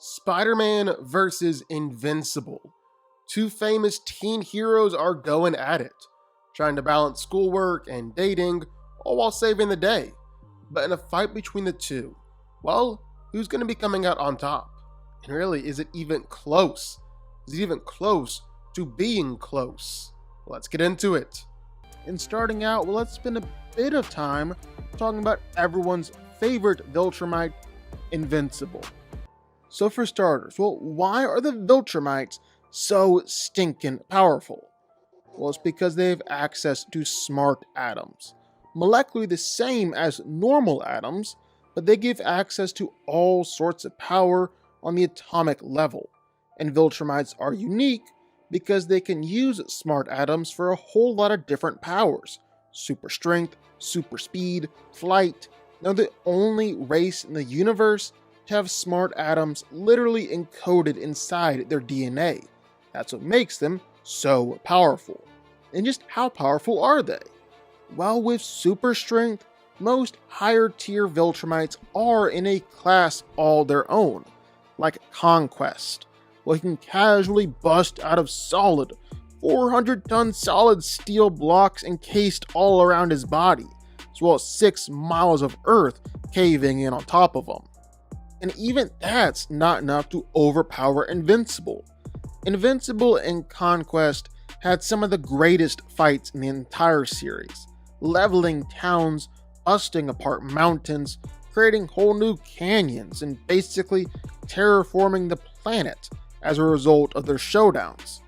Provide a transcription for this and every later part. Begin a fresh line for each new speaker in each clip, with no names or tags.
Spider-Man versus Invincible. Two famous teen heroes are going at it, trying to balance schoolwork and dating, all while saving the day. But in a fight between the two, well, who's going to be coming out on top? And really, is it even close? Is it even close to being close? Let's get into it.
And starting out, well, let's spend a bit of time talking about everyone's favorite Viltrumite, Invincible. So for starters, well, why are the Viltrumites so stinking powerful? Well, it's because they have access to smart atoms, molecularly the same as normal atoms, but they give access to all sorts of power on the atomic level. And Viltrumites are unique because they can use smart atoms for a whole lot of different powers: super strength, super speed, flight. Now, the only race in the universe to have smart atoms literally encoded inside their DNA. That's what makes them so powerful. And just how powerful are they? Well, with super strength, most higher tier Viltrumites are in a class all their own, like Conquest, where he can casually bust out of solid 400-ton solid steel blocks encased all around his body, as well as 6 miles of earth caving in on top of him. And even that's not enough to overpower Invincible. Invincible and Conquest had some of the greatest fights in the entire series, leveling towns, busting apart mountains, creating whole new canyons, and basically terraforming the planet as a result of their showdowns.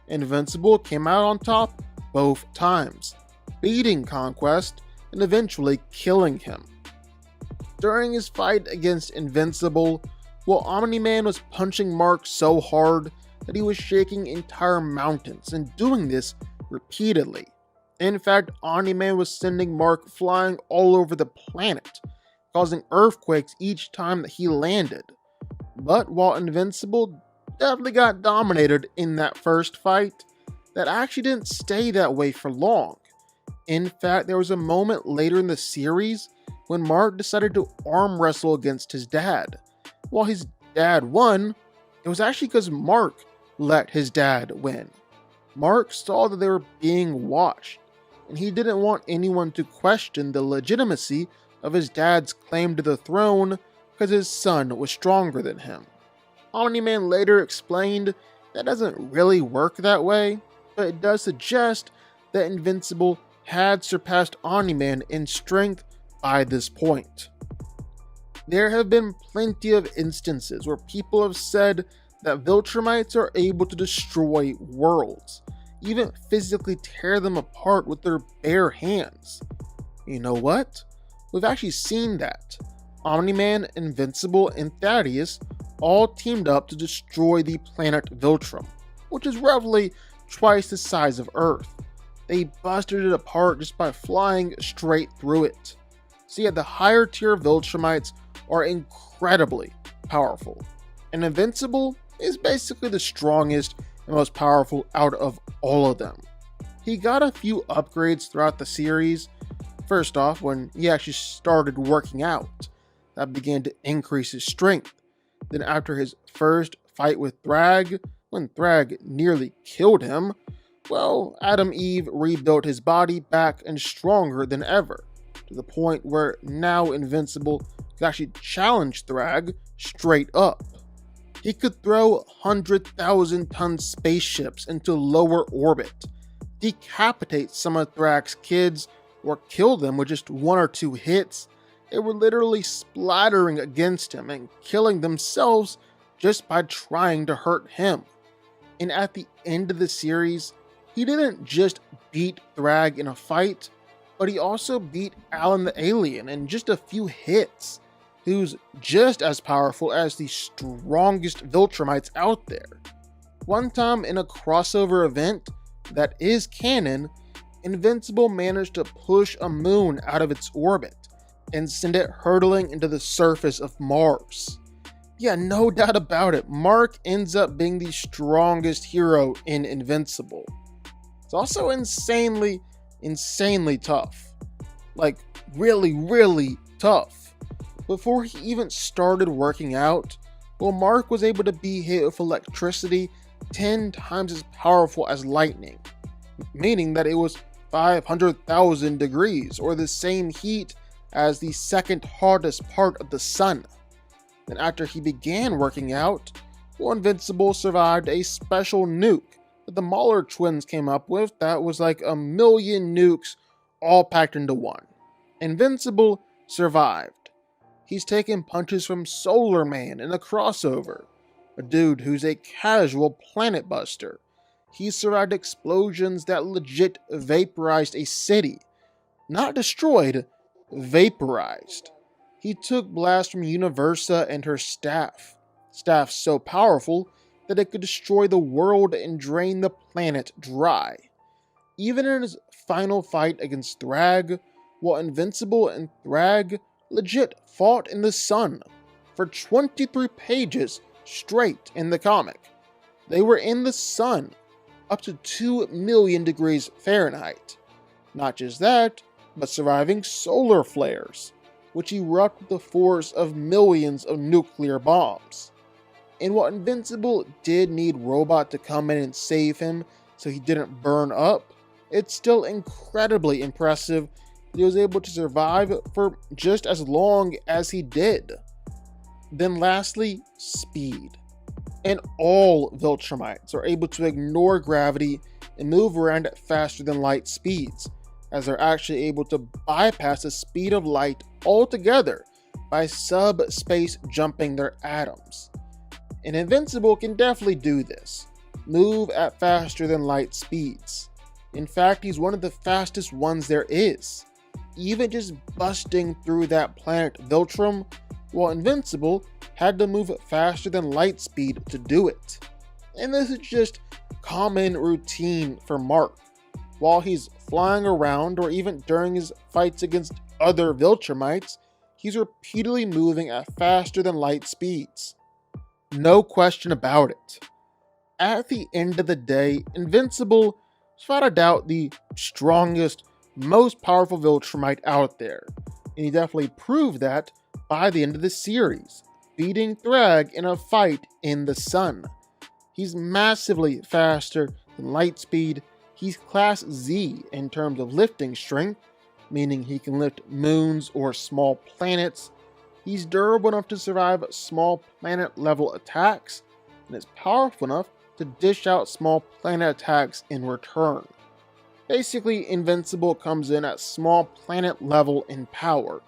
Invincible came out on top both times, beating Conquest and eventually killing him. During his fight against Invincible, well, Omni-Man was punching Mark so hard that he was shaking entire mountains, and doing this repeatedly. In fact, Omni-Man was sending Mark flying all over the planet, causing earthquakes each time that he landed. But while Invincible definitely got dominated in that first fight, that actually didn't stay that way for long. In fact, there was a moment later in the series when Mark decided to arm wrestle against his dad. While his dad won, it was actually because Mark let his dad win. Mark saw that they were being watched, and he didn't want anyone to question the legitimacy of his dad's claim to the throne because his son was stronger than him. Omni-Man later explained that doesn't really work that way, but it does suggest that Invincible had surpassed Omni-Man in strength by this point. There have been plenty of instances where people have said that Viltrumites are able to destroy worlds, even physically tear them apart with their bare hands. You know what? We've actually seen that. Omni-Man, Invincible, and Thaddeus all teamed up to destroy the planet Viltrum, which is roughly twice the size of Earth. They busted it apart just by flying straight through it. So yeah, the higher tier Viltrumites are incredibly powerful, and Invincible is basically the strongest and most powerful out of all of them. He got a few upgrades throughout the series. First off, when he actually started working out, that began to increase his strength. Then after his first fight with Thrag, when Thrag nearly killed him, well, Adam Eve rebuilt his body back and stronger than ever, to the point where now Invincible could actually challenge Thrag straight up. He could throw 100,000-ton spaceships into lower orbit, decapitate some of Thrag's kids, or kill them with just 1 or 2 hits. They were literally splattering against him and killing themselves just by trying to hurt him. And at the end of the series, he didn't just beat Thrag in a fight, but he also beat Alan the Alien in just a few hits, who's just as powerful as the strongest Viltrumites out there. One time in a crossover event that is canon, Invincible managed to push a moon out of its orbit and send it hurtling into the surface of Mars. Yeah, no doubt about it, Mark ends up being the strongest hero in Invincible. It's also insanely tough. Like, really tough. Before he even started working out, Well, Mark was able to be hit with electricity 10 times as powerful as lightning, meaning that it was 500,000 degrees, or the same heat as the second hottest part of the sun. And after he began working out, well, Invincible survived a special nuke that the Mauler twins came up with that was like a million nukes all packed into one. Invincible survived. He's taken punches from Solar Man in a crossover, a dude who's a casual planet buster. He survived explosions that legit vaporized a city. Not destroyed, vaporized. He took blasts from Universa and her staff. Staff so powerful that it could destroy the world and drain the planet dry. Even in his final fight against Thrag, while Invincible and Thrag legit fought in the sun for 23 pages straight in the comic. They were in the sun up to 2 million degrees Fahrenheit. Not just that, but surviving solar flares, which erupt with the force of millions of nuclear bombs. And while Invincible did need Robot to come in and save him so he didn't burn up, it's still incredibly impressive that he was able to survive for just as long as he did. Then lastly, speed. And all Viltrumites are able to ignore gravity and move around at faster than light speeds, as they're actually able to bypass the speed of light altogether by subspace jumping their atoms. And Invincible can definitely do this, move at faster than light speeds. In fact, he's one of the fastest ones there is, even just busting through that planet Viltrum, while Invincible had to move faster than light speed to do it. And this is just common routine for Mark. While he's flying around or even during his fights against other Viltrumites, he's repeatedly moving at faster than light speeds. No question about it. At the end of the day, Invincible is without a doubt the strongest, most powerful Viltrumite out there, and he definitely proved that by the end of the series, beating Thrag in a fight in the sun. He's massively faster than light speed. He's class Z in terms of lifting strength, meaning he can lift moons or small planets. He's durable enough to survive small planet level attacks, and is powerful enough to dish out small planet attacks in return. Basically, Invincible comes in at small planet level in power.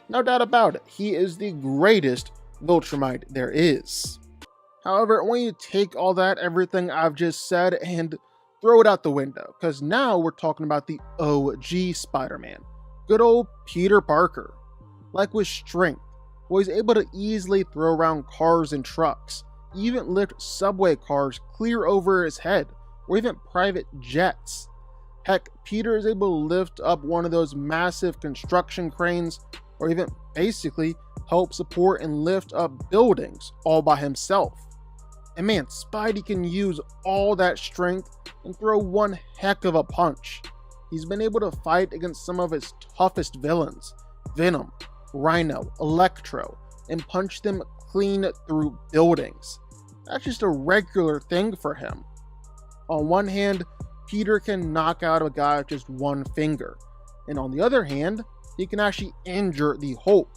No doubt about it, he is the greatest Viltrumite there is. However, when you take all that, everything I've just said, and throw it out the window, because now we're talking about the OG Spider-Man. Good old Peter Parker. Like with strength, well, he's able to easily throw around cars and trucks, even lift subway cars clear over his head, or even private jets. Heck, Peter is able to lift up one of those massive construction cranes, or even basically help support and lift up buildings all by himself. And man, Spidey can use all that strength and throw one heck of a punch. He's been able to fight against some of his toughest villains, Venom, Rhino, Electro, and punch them clean through buildings. That's just a regular thing for him. On one hand, Peter can knock out a guy with just one finger, and on the other hand, he can actually injure the Hulk.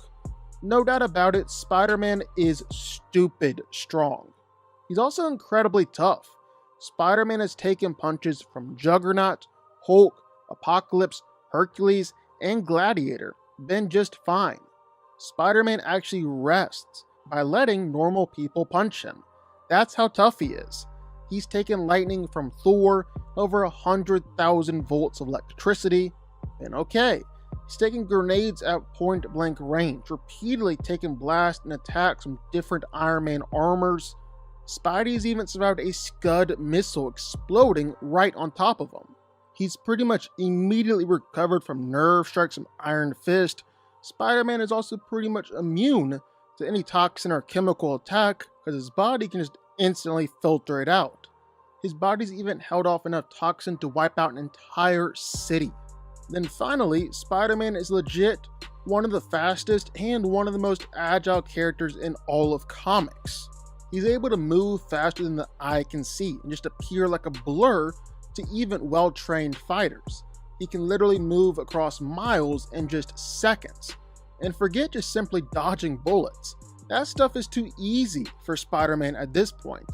No doubt about it, Spider-Man is stupid strong. He's also incredibly tough. Spider-Man has taken punches from Juggernaut, Hulk, Apocalypse, Hercules, and Gladiator, been just fine. Spider-Man actually rests by letting normal people punch him. That's how tough he is. He's taken lightning from Thor, over 100,000 volts of electricity, and okay, he's taking grenades at point blank range, repeatedly taking blasts and attacks from different Iron Man armors. Spidey's even survived a Scud missile exploding right on top of him. He's pretty much immediately recovered from nerve strikes from Iron Fist. Spider-Man is also pretty much immune to any toxin or chemical attack because his body can just instantly filter it out. His body's even held off enough toxin to wipe out an entire city. Then finally, Spider-Man is legit one of the fastest and one of the most agile characters in all of comics. He's able to move faster than the eye can see and just appear like a blur to even well-trained fighters. He can literally move across miles in just seconds. And forget just simply dodging bullets. That stuff is too easy for Spider-Man at this point.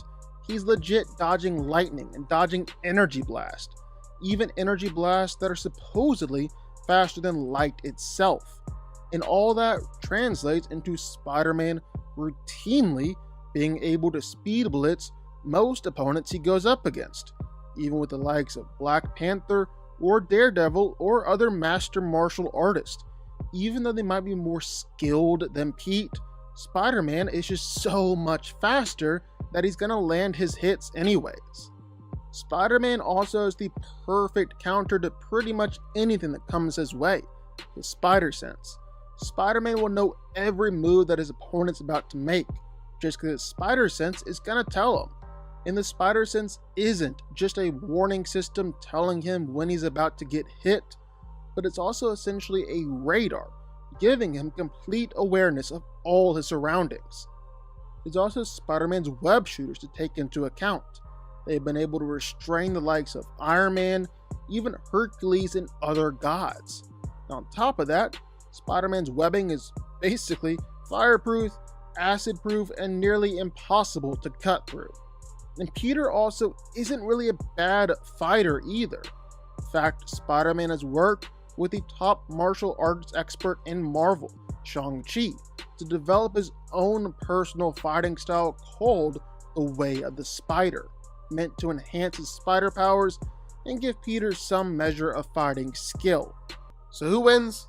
He's legit dodging lightning and dodging energy blast. Even energy blasts that are supposedly faster than light itself. And all that translates into Spider-Man routinely being able to speed blitz most opponents he goes up against, even with the likes of Black Panther or Daredevil or other master martial artists. Even though they might be more skilled than Pete, Spider-Man is just so much faster that he's gonna land his hits anyways. Spider-Man also is the perfect counter to pretty much anything that comes his way, his spider sense. Spider-Man will know every move that his opponent's about to make, just because his spider sense is gonna tell him. And the spider sense isn't just a warning system telling him when he's about to get hit, but it's also essentially a radar, giving him complete awareness of all his surroundings. There's also Spider-Man's web shooters to take into account. They've been able to restrain the likes of Iron Man, even Hercules, and other gods. And on top of that, Spider-Man's webbing is basically fireproof, acid-proof, and nearly impossible to cut through. And Peter also isn't really a bad fighter either. In fact, Spider-Man has worked with the top martial arts expert in Marvel, Shang-Chi, to develop his own personal fighting style called the Way of the Spider, meant to enhance his spider powers and give Peter some measure of fighting skill.
So who wins?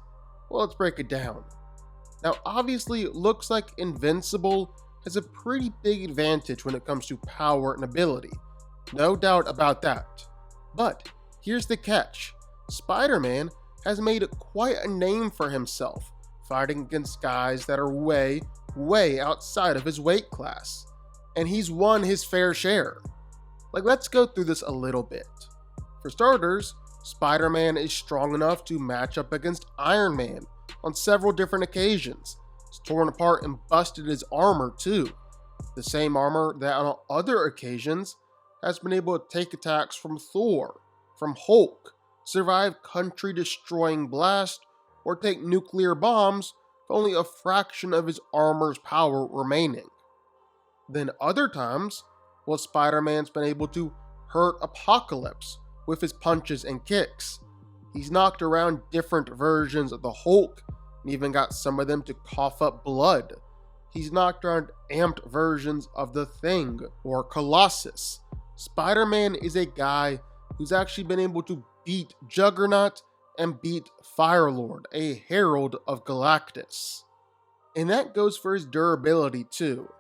Well, let's break it down. Now, obviously, it looks like Invincible has a pretty big advantage when it comes to power and ability. No doubt about that. But here's the catch. Spider-Man has made quite a name for himself, fighting against guys that are way, way outside of his weight class. And he's won his fair share. Let's go through this a little bit. For starters, Spider-Man is strong enough to match up against Iron Man on several different occasions. He's torn apart and busted his armor too. The same armor that on other occasions has been able to take attacks from Thor, from Hulk, survive country-destroying blasts, or take nuclear bombs with only a fraction of his armor's power remaining. Then other times, Spider-Man's been able to hurt Apocalypse with his punches and kicks. He's knocked around different versions of the Hulk and even got some of them to cough up blood. He's knocked around amped versions of the Thing or Colossus. Spider-Man is a guy who's actually been able to beat Juggernaut and beat Firelord, a herald of Galactus. And that goes for his durability too.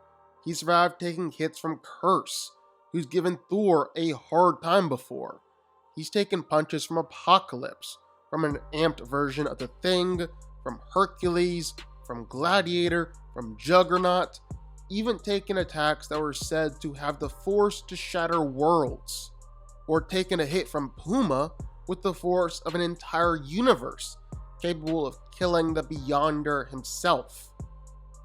He survived taking hits from Curse, who's given Thor a hard time before. He's taken punches from Apocalypse, from an amped version of the Thing, from Hercules, from Gladiator, from Juggernaut, even taken attacks that were said to have the force to shatter worlds, or taken a hit from Puma with the force of an entire universe, capable of killing the Beyonder himself.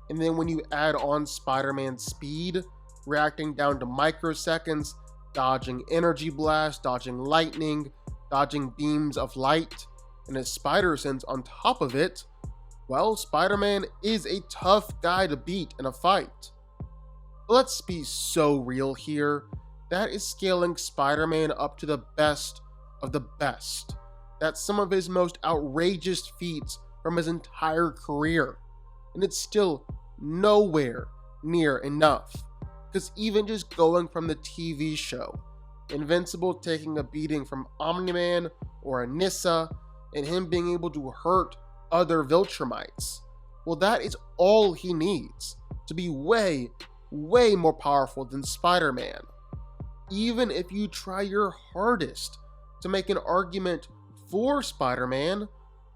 And then when you add on Spider-Man's speed, reacting down to microseconds, dodging energy blasts, dodging lightning, dodging beams of light, and his spider sense on top of it, well, Spider-Man is a tough guy to beat in a fight. But let's be so real here. That is scaling Spider-Man up to the best of the best. That's some of his most outrageous feats from his entire career. And it's still nowhere near enough. Because even just going from the TV show, Invincible taking a beating from Omni-Man or Anissa, and him being able to hurt other Viltrumites, well, that is all he needs to be way, way more powerful than Spider-Man. Even if you try your hardest to make an argument for Spider-Man,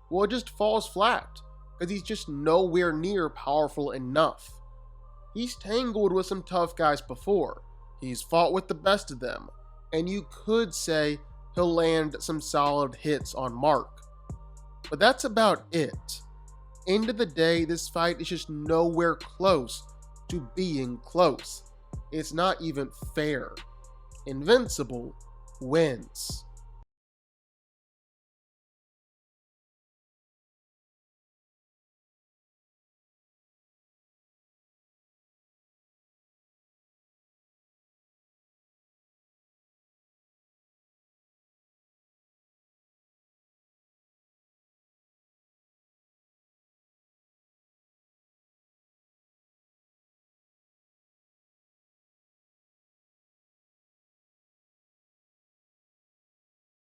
well, it just falls flat, because he's just nowhere near powerful enough. He's tangled with some tough guys before, he's fought with the best of them, and you could say he'll land some solid hits on Mark. But that's about it. End of the day, this fight is just nowhere close to being close. It's not even fair. Invincible wins.